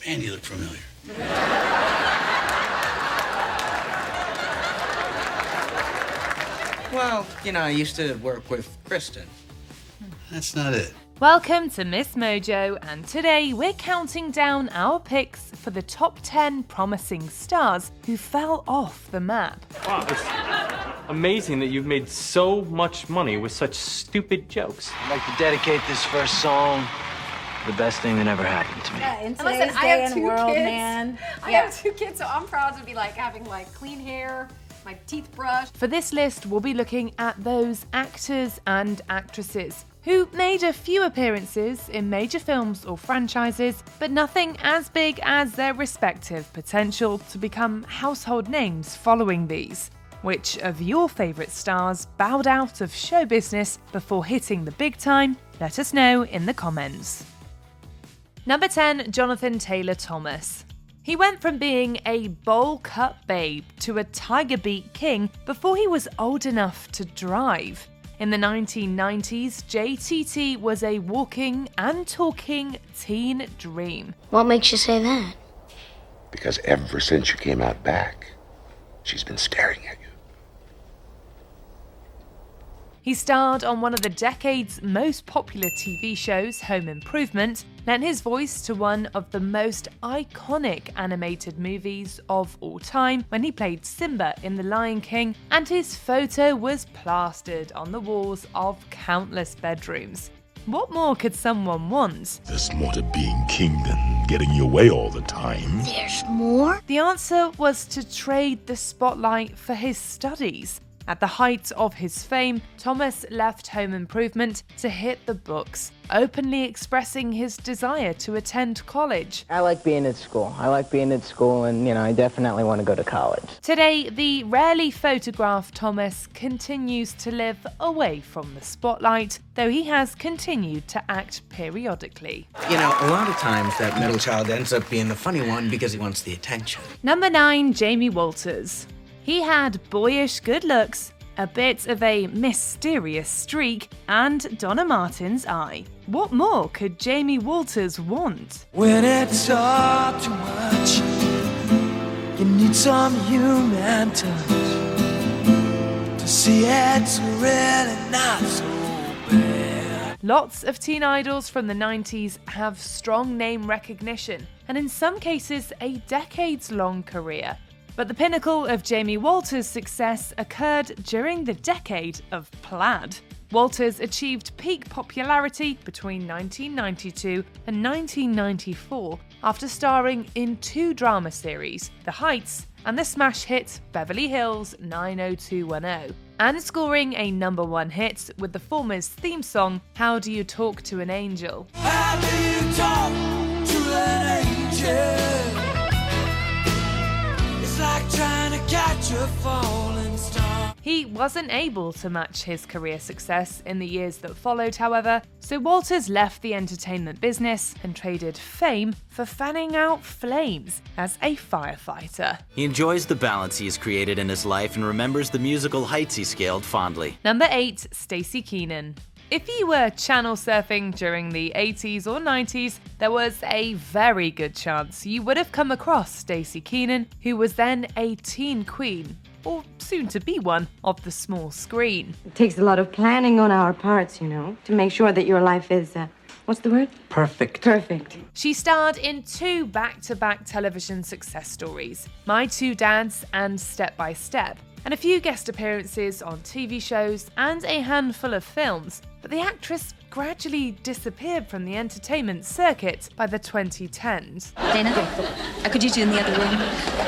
Man, you look familiar. Well, I used to work with Kristen. That's not it. Welcome to MsMojo, and today we're counting down our picks for the top 10 promising stars who fell off the map. Wow, it's amazing that you've made so much money with such stupid jokes. I'd like to dedicate this first song to the best thing that ever happened to me. Yeah, in And today's listen, I day have and two world, kids. man. I have 2 kids, so I'm proud to be having clean hair, my teeth brushed. For this list, we'll be looking at those actors and actresses who made a few appearances in major films or franchises, but nothing as big as their respective potential to become household names following these. Which of your favourite stars bowed out of show business before hitting the big time? Let us know in the comments. Number 10, Jonathan Taylor Thomas. He went from being a bowl-cut babe to a tiger beat king before he was old enough to drive. In the 1990s, JTT was a walking and talking teen dream. What makes you say that? Because ever since you came out back, she's been staring at you. He starred on one of the decade's most popular TV shows, Home Improvement, lent his voice to one of the most iconic animated movies of all time when he played Simba in The Lion King, and his photo was plastered on the walls of countless bedrooms. What more could someone want? There's more to being king than getting your way all the time. There's more? The answer was to trade the spotlight for his studies. At the height of his fame, Thomas left Home Improvement to hit the books, openly expressing his desire to attend college. I like being at school. And, I definitely want to go to college. Today, the rarely photographed Thomas continues to live away from the spotlight, though he has continued to act periodically. A lot of times that middle child ends up being the funny one because he wants the attention. Number 9, Jamie Walters. He had boyish good looks, a bit of a mysterious streak, and Donna Martin's eye. What more could Jamie Walters want? When it's all too much, you need some human touch to see it's really not so bad. Lots of teen idols from the 90s have strong name recognition, and in some cases a decades-long career. But the pinnacle of Jamie Walters' success occurred during the decade of plaid. Walters achieved peak popularity between 1992 and 1994 after starring in 2 drama series, The Heights and the smash hit Beverly Hills 90210, and scoring a number 1 hit with the former's theme song, How Do You Talk to an Angel? How do you talk to an angel? It's like trying to catch a falling star. He wasn't able to match his career success in the years that followed, however, so Walters left the entertainment business and traded fame for fanning out flames as a firefighter. He enjoys the balance he has created in his life and remembers the musical heights he scaled fondly. Number 8, Stacey Keenan. If you were channel surfing during the 80s or 90s, there was a very good chance you would have come across Stacey Keenan, who was then a teen queen, or soon to be one, of the small screen. It takes a lot of planning on our parts, to make sure that your life is, what's the word? Perfect. Perfect. She starred in 2 back-to-back television success stories, My Two Dads and Step by Step, and a few guest appearances on TV shows and a handful of films, but the actress gradually disappeared from the entertainment circuit by the 2010s. Dana, I could use you in the other room.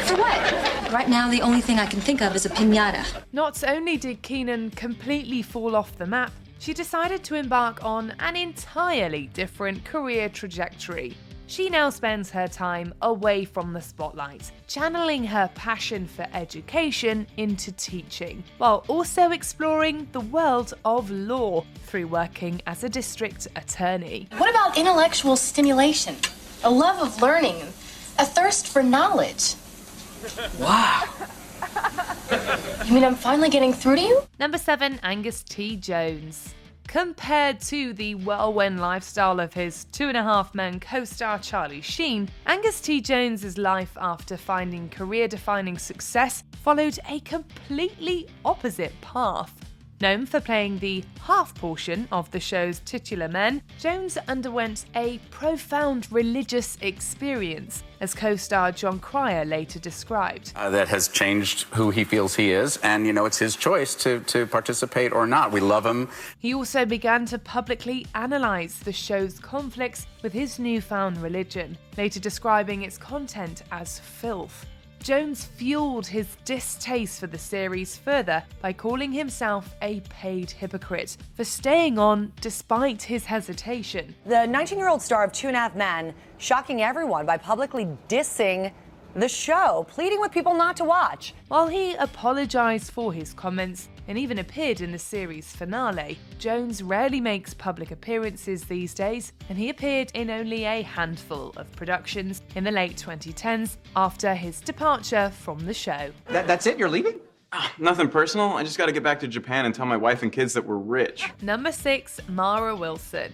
For what? Right now, the only thing I can think of is a piñata. Not only did Keenan completely fall off the map, she decided to embark on an entirely different career trajectory. She now spends her time away from the spotlight, channeling her passion for education into teaching, while also exploring the world of law through working as a district attorney. What about intellectual stimulation? A love of learning, a thirst for knowledge? Wow. You mean I'm finally getting through to you? Number 7, Angus T. Jones. Compared to the whirlwind lifestyle of his Two and a Half Men co-star Charlie Sheen, Angus T. Jones's life after finding career-defining success followed a completely opposite path. Known for playing the half portion of the show's titular men, Jones underwent a profound religious experience, as co-star John Cryer later described. That has changed who he feels he is, and it's his choice to participate or not. We love him. He also began to publicly analyse the show's conflicts with his newfound religion, later describing its content as filth. Jones fueled his distaste for the series further by calling himself a paid hypocrite for staying on despite his hesitation. The 19-year-old star of Two and a Half Men shocking everyone by publicly dissing the show, pleading with people not to watch. While he apologised for his comments and even appeared in the series finale, Jones rarely makes public appearances these days, and he appeared in only a handful of productions in the late 2010s after his departure from the show. That's it? You're leaving? Nothing personal. I just got to get back to Japan and tell my wife and kids that we're rich. Number 6, Mara Wilson.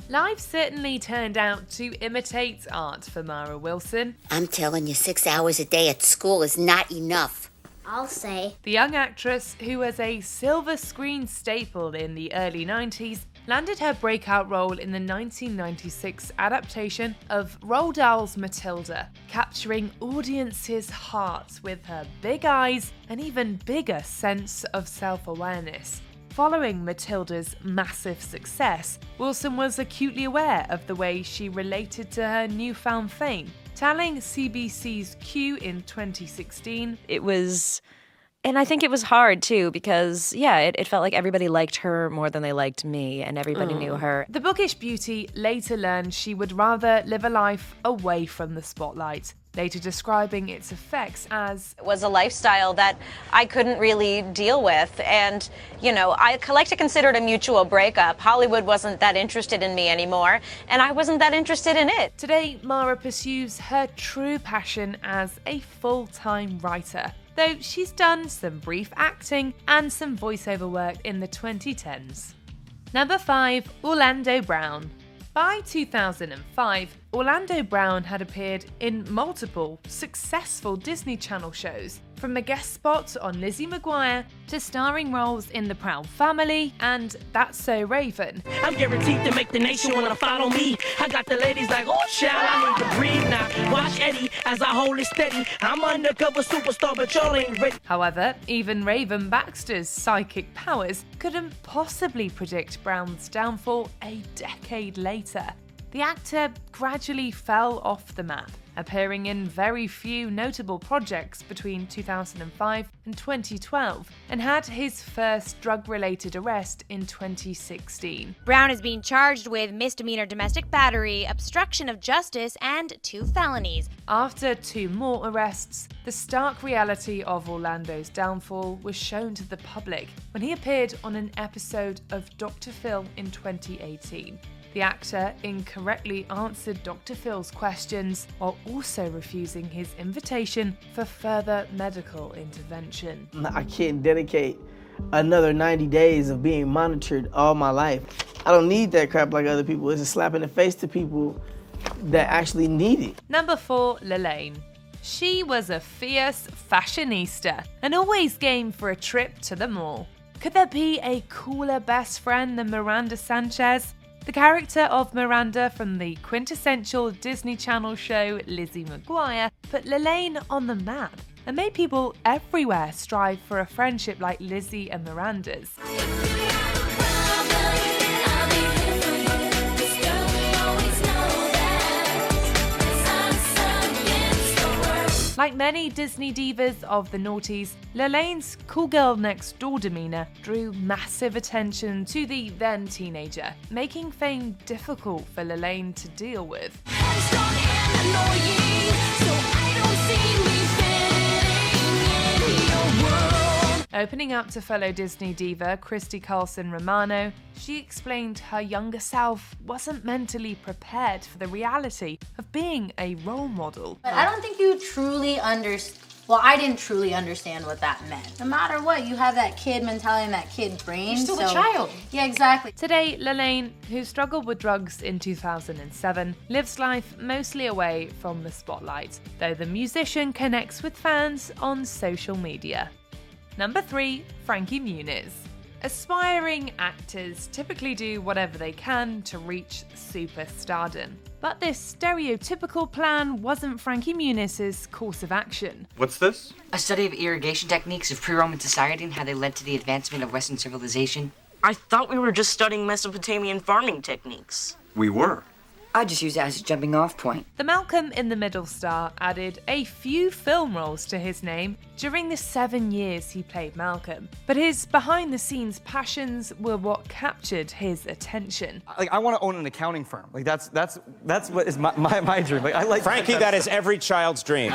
Life certainly turned out to imitate art for Mara Wilson. I'm telling you, 6 hours a day at school is not enough. I'll say. The young actress, who was a silver screen staple in the early 90s, landed her breakout role in the 1996 adaptation of Roald Dahl's Matilda, capturing audiences' hearts with her big eyes and even bigger sense of self-awareness. Following Matilda's massive success, Wilson was acutely aware of the way she related to her newfound fame, telling CBC's Q in 2016, And I think it was hard, too, because, it felt like everybody liked her more than they liked me, and everybody knew her. The bookish beauty later learned she would rather live a life away from the spotlight, later describing its effects as, "It was a lifestyle that I couldn't really deal with, and, I like to consider it a mutual breakup. Hollywood wasn't that interested in me anymore, and I wasn't that interested in it." Today, Mara pursues her true passion as a full-time writer, though she's done some brief acting and some voiceover work in the 2010s. Number 5, Orlando Brown. By 2005, Orlando Brown had appeared in multiple successful Disney Channel shows, from a guest spot on Lizzie McGuire to starring roles in The Proud Family and That's So Raven. I'm guaranteed to make the nation wanna follow me. I got the ladies like, oh child, I need to breathe now. Watch Eddie as I hold it steady. I'm undercover superstar, but y'all ain't ready. However, even Raven Baxter's psychic powers couldn't possibly predict Brown's downfall a decade later. The actor gradually fell off the map, appearing in very few notable projects between 2005 and 2012, and had his first drug-related arrest in 2016. Brown is being charged with misdemeanor domestic battery, obstruction of justice, and 2 felonies. After 2 more arrests, the stark reality of Orlando's downfall was shown to the public when he appeared on an episode of Dr. Phil in 2018. The actor incorrectly answered Dr. Phil's questions while also refusing his invitation for further medical intervention. I can't dedicate another 90 days of being monitored all my life. I don't need that crap like other people. It's a slap in the face to people that actually need it. Number 4, Lalaine. She was a fierce fashionista and always game for a trip to the mall. Could there be a cooler best friend than Miranda Sanchez? The character of Miranda from the quintessential Disney Channel show Lizzie McGuire put Lalaine on the map and made people everywhere strive for a friendship like Lizzie and Miranda's. Like many Disney divas of the noughties, Lalaine's cool girl next door demeanour drew massive attention to the then teenager, making fame difficult for Lalaine to deal with. Opening up to fellow Disney diva Christy Carlson Romano, she explained her younger self wasn't mentally prepared for the reality of being a role model. But I don't think you truly understand. Well, I didn't truly understand what that meant. No matter what, you have that kid mentality and that kid brain. You're still a child. Yeah, exactly. Today, Lalaine, who struggled with drugs in 2007, lives life mostly away from the spotlight, though the musician connects with fans on social media. Number 3, Frankie Muniz. Aspiring actors typically do whatever they can to reach superstardom. But this stereotypical plan wasn't Frankie Muniz's course of action. What's this? A study of irrigation techniques of pre-Roman society and how they led to the advancement of Western civilization. I thought we were just studying Mesopotamian farming techniques. We were. I just use it as a jumping off point. The Malcolm in the Middle star added a few film roles to his name during the 7 years he played Malcolm, but his behind-the-scenes passions were what captured his attention. I want to own an accounting firm. That's what is my dream. Frankie, that is every child's dream.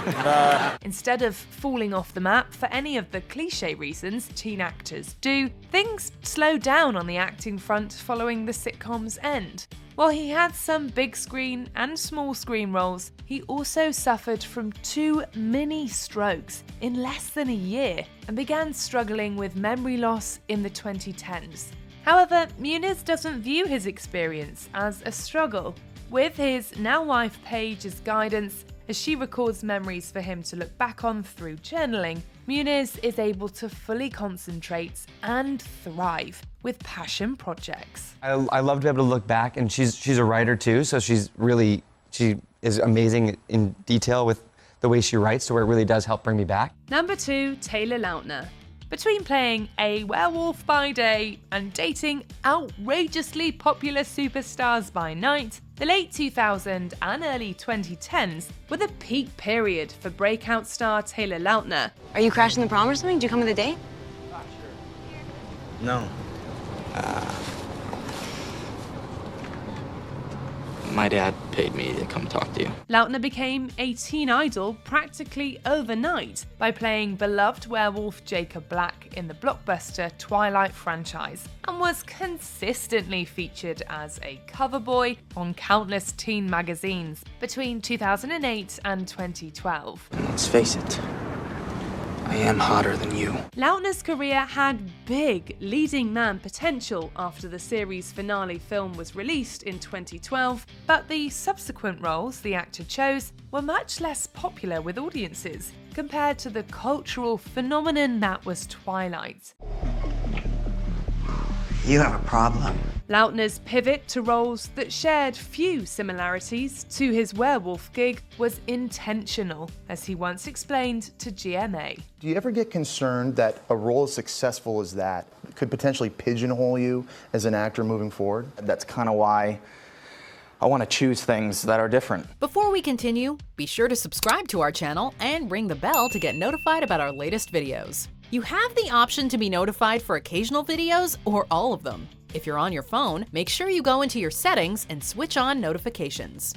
Instead of falling off the map for any of the cliche reasons teen actors do, things slowed down on the acting front following the sitcom's end. While he had some big screen and small screen roles, he also suffered from 2 mini strokes in less than a year and began struggling with memory loss in the 2010s. However, Muniz doesn't view his experience as a struggle. With his now wife Paige's guidance, as she records memories for him to look back on through journaling, Muniz is able to fully concentrate and thrive with passion projects. I love to be able to look back, and she's a writer too, so she is amazing in detail with the way she writes, so where it really does help bring me back. Number 2, Taylor Lautner. Between playing a werewolf by day and dating outrageously popular superstars by night, the late 2000s and early 2010s were the peak period for breakout star Taylor Lautner. Are you crashing the prom or something? Do you come with a date? No. My dad paid me to come talk to you. Lautner became a teen idol practically overnight by playing beloved werewolf Jacob Black in the blockbuster Twilight franchise, and was consistently featured as a cover boy on countless teen magazines between 2008 and 2012. And let's face it, I am hotter than you. Lautner's career had big leading man potential after the series finale film was released in 2012, but the subsequent roles the actor chose were much less popular with audiences compared to the cultural phenomenon that was Twilight. You have a problem. Lautner's pivot to roles that shared few similarities to his werewolf gig was intentional, as he once explained to GMA. Do you ever get concerned that a role as successful as that could potentially pigeonhole you as an actor moving forward? That's kind of why I want to choose things that are different. Before we continue, be sure to subscribe to our channel and ring the bell to get notified about our latest videos. You have the option to be notified for occasional videos or all of them. If you're on your phone, make sure you go into your settings and switch on notifications.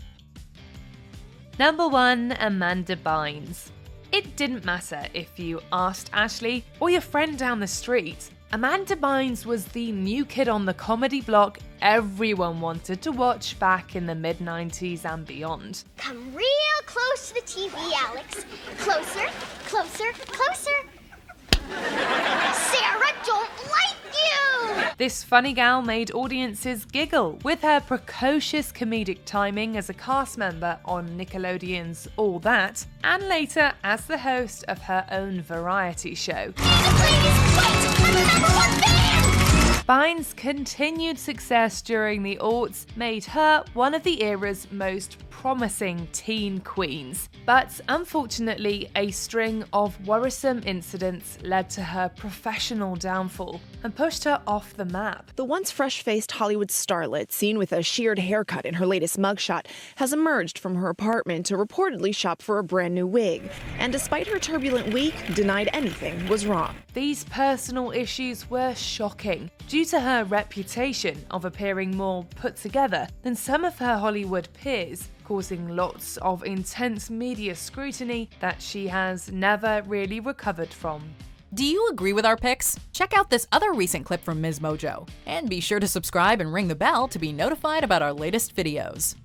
Number 1, Amanda Bynes. It didn't matter if you asked Ashley or your friend down the street. Amanda Bynes was the new kid on the comedy block everyone wanted to watch back in the mid-90s and beyond. Come real close to the TV, Alex. Closer, closer, closer. Sarah don't like you! This funny gal made audiences giggle with her precocious comedic timing as a cast member on Nickelodeon's All That, and later as the host of her own variety show. Bynes' continued success during the aughts made her one of the era's most promising teen queens. But unfortunately, a string of worrisome incidents led to her professional downfall and pushed her off the map. The once fresh-faced Hollywood starlet, seen with a sheared haircut in her latest mugshot, has emerged from her apartment to reportedly shop for a brand new wig, and despite her turbulent week, denied anything was wrong. These personal issues were shocking due to her reputation of appearing more put together than some of her Hollywood peers, causing lots of intense media scrutiny that she has never really recovered from. Do you agree with our picks? Check out this other recent clip from MsMojo. And be sure to subscribe and ring the bell to be notified about our latest videos.